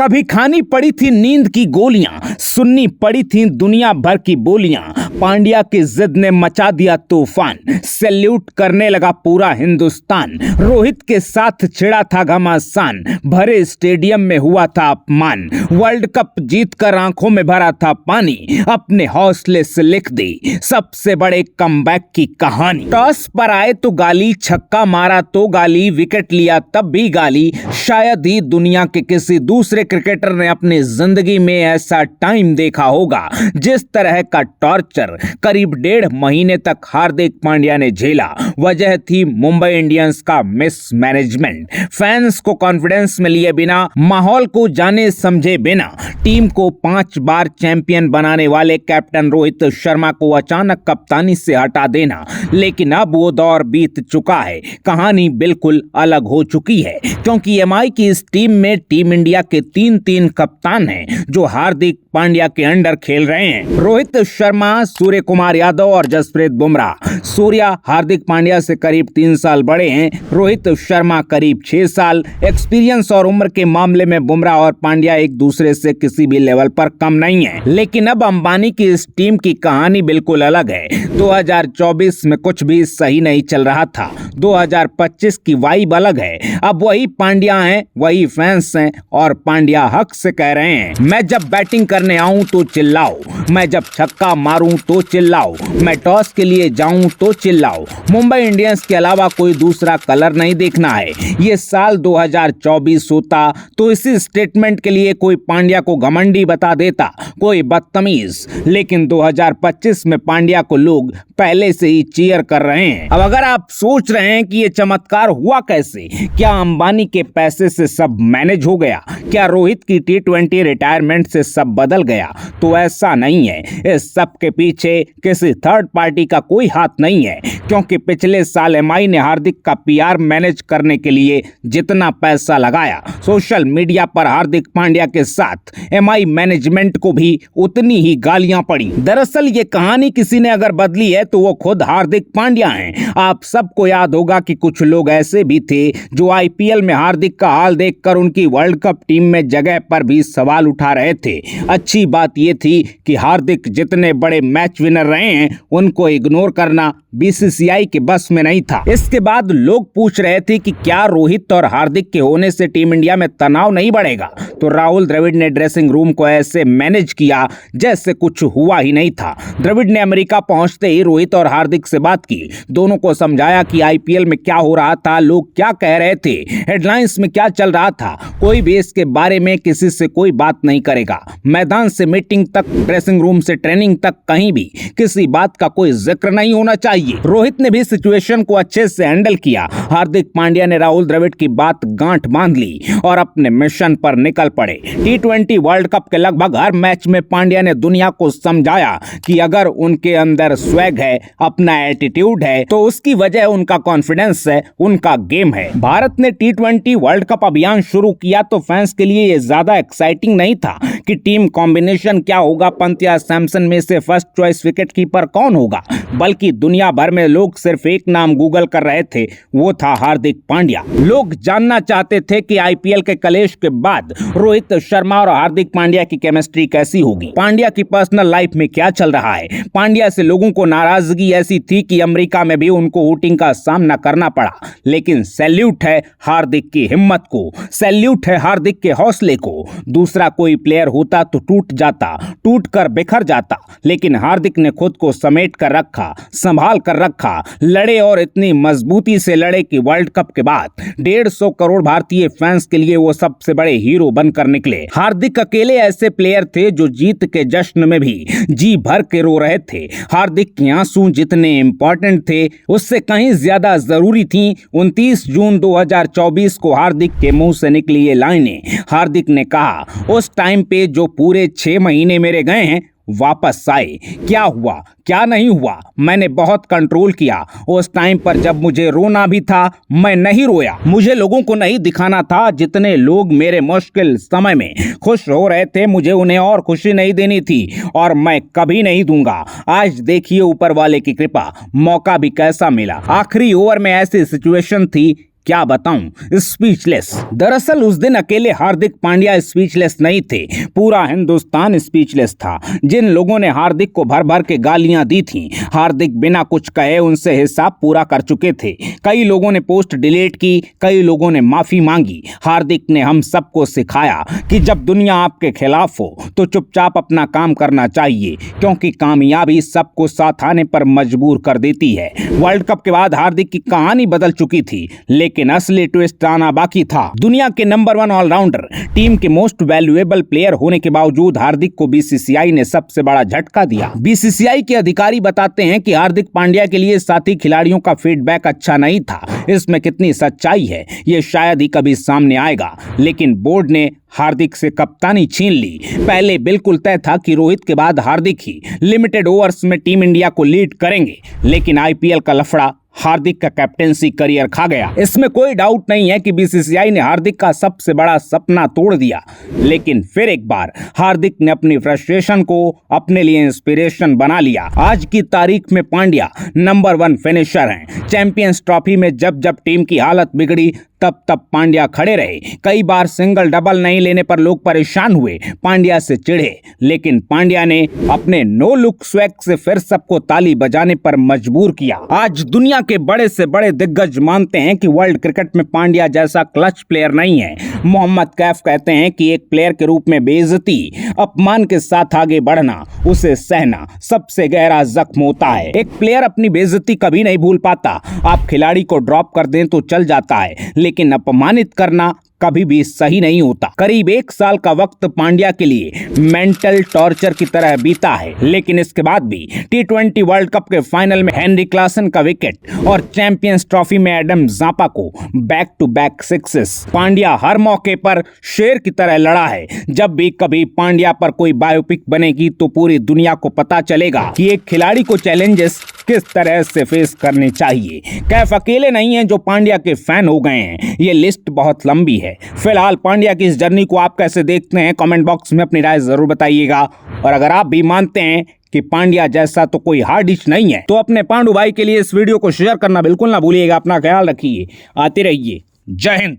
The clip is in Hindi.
कभी खानी पड़ी थी नींद की गोलियां, सुननी पड़ी थी दुनिया भर की बोलियां। पांड्या की जिद ने मचा दिया तूफान, सैल्यूट करने लगा पूरा हिंदुस्तान। रोहित के साथ छिड़ा था घमासान, भरे स्टेडियम में हुआ था अपमान। वर्ल्ड कप जीतकर आंखों में भरा था पानी, अपने हौसले से लिख दी सबसे बड़े कमबैक की कहानी। टॉस पर आए तो गाली, छक्का मारा तो गाली, विकेट लिया तब भी गाली। शायद ही दुनिया के किसी दूसरे क्रिकेटर ने अपनी जिंदगी में ऐसा टाइम देखा होगा जिस तरह का टॉर्चर करीब 1.5 महीने तक हार्दिक पांड्या ने झेला। वजह थी मुंबई इंडियंस का मिसमैनेजमेंट। फैंस को कॉन्फिडेंस में लिए बिना, माहौल को जाने समझे बिना, टीम को 5 बार चैंपियन बनाने वाले कैप्टन रोहित शर्मा को अचानक कप्तानी से हटा देना। लेकिन अब वो दौर बीत चुका है, कहानी बिल्कुल अलग हो चुकी है, क्योंकि एमआई की इस टीम में टीम इंडिया के 3 कप्तान हैं जो हार्दिक पांड्या के अंडर खेल रहे हैं। रोहित शर्मा, सूर्य कुमार यादव और जसप्रीत बुमराह। सूर्या हार्दिक पांड्या से करीब 3 साल बड़े हैं, रोहित शर्मा करीब 6 साल। एक्सपीरियंस और उम्र के मामले में बुमराह और पांड्या एक दूसरे से किसी भी लेवल पर कम नहीं है। लेकिन अब अंबानी की इस टीम की कहानी बिल्कुल अलग है। 2024 में कुछ भी सही नहीं चल रहा था, 2025 की वाइब अलग है। अब वही पांड्या हैं, वही फैंस हैं और पांड्या हक से कह रहे हैं, मैं जब बैटिंग करने आऊं तो चिल्लाओ, मैं जब छक्का मारूं तो चिल्लाओ, मैं टॉस के लिए जाऊं तो चिल्लाओ। मुंबई इंडियंस के अलावा कोई दूसरा कलर नहीं देखना है। ये साल 2024 होता तो इसी स्टेटमेंट के लिए कोई पांड्या को घमंडी बता देता, कोई बदतमीज। लेकिन 2025 में पांड्या को लोग पहले से ही चीयर कर रहे हैं। अब अगर आप सोच रहे हैं कि ये चमत्कार हुआ कैसे, क्या अंबानी के पैसे से सब मैनेज हो गया, क्या रोहित की T20 रिटायरमेंट से सब बदल गया, तो ऐसा नहीं है। इस सब के पीछे किसी थर्ड पार्टी का कोई हाथ नहीं है, क्योंकि पिछले साल एमआई ने हार्दिक का पीआर मैनेज करने के लिए जितना पैसा लगाया, सोशल मीडिया पर हार्दिक पांड्या के साथ एमआई मैनेजमेंट को भी उतनी ही गालियां पड़ी। दरअसल ये कहानी किसी ने अगर बदली है तो वो खुद हार्दिक पांड्या हैं। आप सबको याद होगा कि कुछ लोग ऐसे भी थे जो आईपीएल में हार्दिक का हाल देखकर उनकी वर्ल्ड कप टीम में जगह पर भी सवाल उठा रहे थे। अच्छी बात ये थी कि हार्दिक जितने बड़े मैच विनर रहे हैं उनको इग्नोर करना बीसीसीआई के बस में नहीं था। इसके बाद लोग पूछ रहे थे कि क्या रोहित और हार्दिक के होने से टीम इंडिया में तनाव नहीं बढ़ेगा, तो राहुल द्रविड़ ने ड्रेसिंग रूम को ऐसे मैनेज किया जैसे कुछ हुआ ही नहीं था। द्रविड़ ने अमेरिका पहुंचते ही रोहित और हार्दिक से बात की, दोनों को समझाया कि आईपीएल में क्या हो रहा था, लोग क्या कह रहे थे, हेडलाइंस में क्या चल रहा था। कोई भी इसके बारे में किसी से कोई बात नहीं करेगा। मैदान से मीटिंग तक, ड्रेसिंग रूम से ट्रेनिंग तक, कहीं भी किसी बात का कोई जिक्र नहीं होना चाहिए। रोहित ने भी सिचुएशन को अच्छे से हैंडल किया। हार्दिक पांड्या ने राहुल द्रविड़ की बात गांठ बांध ली और अपने मिशन पर निकल पड़े। T20 वर्ल्ड कप के लगभग हर मैच में पांड्या ने दुनिया को समझाया कि अगर उनके अंदर स्वैग है, अपना एटीट्यूड है, तो उसकी वजह उनका कॉन्फिडेंस है, उनका गेम है। भारत ने T20 वर्ल्ड कप अभियान शुरू किया तो फैंस के लिए ये ज्यादा एक्साइटिंग नहीं था कि टीम कॉम्बिनेशन क्या होगा, पंत या सैमसन में से फर्स्ट चॉइस विकेट कीपर कौन होगा, बल्कि दुनिया भर में लोग सिर्फ एक नाम गूगल कर रहे थे, वो था हार्दिक पांड्या। लोग जानना चाहते थे कि आईपीएल के कलेश के बाद रोहित शर्मा और हार्दिक पांड्या की केमिस्ट्री कैसी होगी, पांड्या की पर्सनल लाइफ में क्या चल रहा है। पांड्या से लोगों को नाराजगी ऐसी थी कि अमेरिका में भी उनको वोटिंग का सामना करना पड़ा। लेकिन सैल्यूट है हार्दिक की हिम्मत को, सैल्यूट है हार्दिक के हौसले को। दूसरा कोई प्लेयर होता तो टूट जाता, टूट कर बिखर जाता, लेकिन हार्दिक ने खुद को समेट कर रखा, संभाल कर रखा, लड़े और इतनी मजबूती से लड़े कि वर्ल्ड कप के बाद 150 करोड़ भारतीय फैंस के लिए वो सबसे बड़े हीरो बनकर निकले। हार्दिक अकेले ऐसे प्लेयर थे जो जीत के जश्न में भी जी भर के रो रहे थे। हार्दिक के आंसू जितने इंपॉर्टेंट थे उससे कहीं ज्यादा जरूरी थी 29 जून 2024 को हार्दिक के मुंह से निकली ये लाइनें। हार्दिक ने कहा, उस टाइम पे जो पूरे 6 महीने मेरे गए हैं वापस आए। क्या हुआ क्या नहीं हुआ, मैंने बहुत कंट्रोल किया। उस टाइम पर जब मुझे रोना भी था मैं नहीं रोया। मुझे लोगों को नहीं दिखाना था जितने लोग मेरे मुश्किल समय में खुश हो रहे थे, मुझे उन्हें और खुशी नहीं देनी थी और मैं कभी नहीं दूंगा। आज देखिए ऊपर वाले की कृपा, मौका भी कैसा मिला। आखिरी ओवर में ऐसी सिचुएशन थी क्या बताऊं, स्पीचलेस। दरअसल उस दिन अकेले हार्दिक पांड्या स्पीचलेस नहीं थे, पूरा हिंदुस्तान स्पीचलेस था। जिन लोगों ने हार्दिक को भर भर के गालियां दी थीं, हार्दिक बिना कुछ कहे उनसे हिसाब पूरा कर चुके थे। कई लोगों ने पोस्ट डिलीट की, कई लोगों ने माफी मांगी। हार्दिक ने हम सबको सिखाया कि जब दुनिया आपके खिलाफ हो तो चुपचाप अपना काम करना चाहिए, क्योंकि कामयाबी सबको साथ आने पर मजबूर कर देती है। वर्ल्ड कप के बाद हार्दिक की कहानी बदल चुकी थी, लेकिन असली ट्विस्ट आना बाकी था। दुनिया के नंबर 1 ऑलराउंडर, टीम के मोस्ट वैल्यूएबल प्लेयर होने के बावजूद हार्दिक को बीसीसीआई ने सबसे बड़ा झटका दिया। बीसीसीआई के अधिकारी बताते हैं कि हार्दिक पांड्या के लिए साथी खिलाड़ियों का फीडबैक अच्छा नहीं था। इसमें कितनी सच्चाई है ये शायद ही कभी सामने आएगा, लेकिन बोर्ड ने हार्दिक से कप्तानी छीन ली। पहले बिल्कुल तय था कि रोहित के बाद हार्दिक ही लिमिटेड ओवर्स में टीम इंडिया को लीड करेंगे, लेकिन आईपीएल का लफड़ा हार्दिक का कैप्टेंसी करियर खा गया। इसमें कोई डाउट नहीं है कि बीसीसीआई ने हार्दिक का सबसे बड़ा सपना तोड़ दिया, लेकिन फिर एक बार हार्दिक ने अपनी फ्रस्ट्रेशन को अपने लिए इंस्पिरेशन बना लिया। आज की तारीख में पांड्या नंबर 1 फिनिशर हैं। चैंपियंस ट्रॉफी में जब जब टीम की हालत बिगड़ी तब पांड्या खड़े रहे। कई बार सिंगल डबल नहीं लेने पर लोग परेशान हुए, पांड्या से चिढ़े, लेकिन पांड्या ने अपने नो लुक स्वैग से फिर सबको ताली बजाने पर मजबूर किया। आज दुनिया के बड़े से बड़े दिग्गज मानते हैं कि वर्ल्ड क्रिकेट में पांड्या जैसा क्लच प्लेयर नहीं है। मोहम्मद कैफ कहते हैं कि एक प्लेयर के रूप में बेइज्जती, अपमान के साथ आगे बढ़ना, उसे सहना सबसे गहरा जख्म होता है। एक प्लेयर अपनी बेइज्जती कभी नहीं भूल पाता। आप खिलाड़ी को ड्रॉप कर दें तो चल जाता है, लेकिन अपमानित करना कभी भी सही नहीं होता। करीब 1 साल का वक्त पांड्या के लिए मेंटल टॉर्चर की तरह बीता है, लेकिन इसके बाद भी T20 वर्ल्ड कप के फाइनल में हेनरी क्लासन का विकेट और चैंपियंस ट्रॉफी में एडम ज़ापा को back to back sixes. Pandya हर मौके पर शेर की तरह लड़ा है। जब भी कभी पांड्या पर कोई बायोपिक बनेगी तो पूरी दुनिया को पता चलेगा कि एक खिलाड़ी को चैलेंजेस किस तरह से फेस करनी चाहिए। कैफ अकेले नहीं है जो पांड्या के फैन हो गए हैं, ये लिस्ट बहुत लंबी है। फिलहाल पांड्या की इस जर्नी को आप कैसे देखते हैं, कमेंट बॉक्स में अपनी राय जरूर बताइएगा। और अगर आप भी मानते हैं कि पांड्या जैसा तो कोई हार्ड डिश नहीं है, तो अपने पांडु भाई के लिए इस वीडियो को शेयर करना बिल्कुल ना भूलिएगा। अपना ख्याल रखिए, आते रहिए। जय हिंद।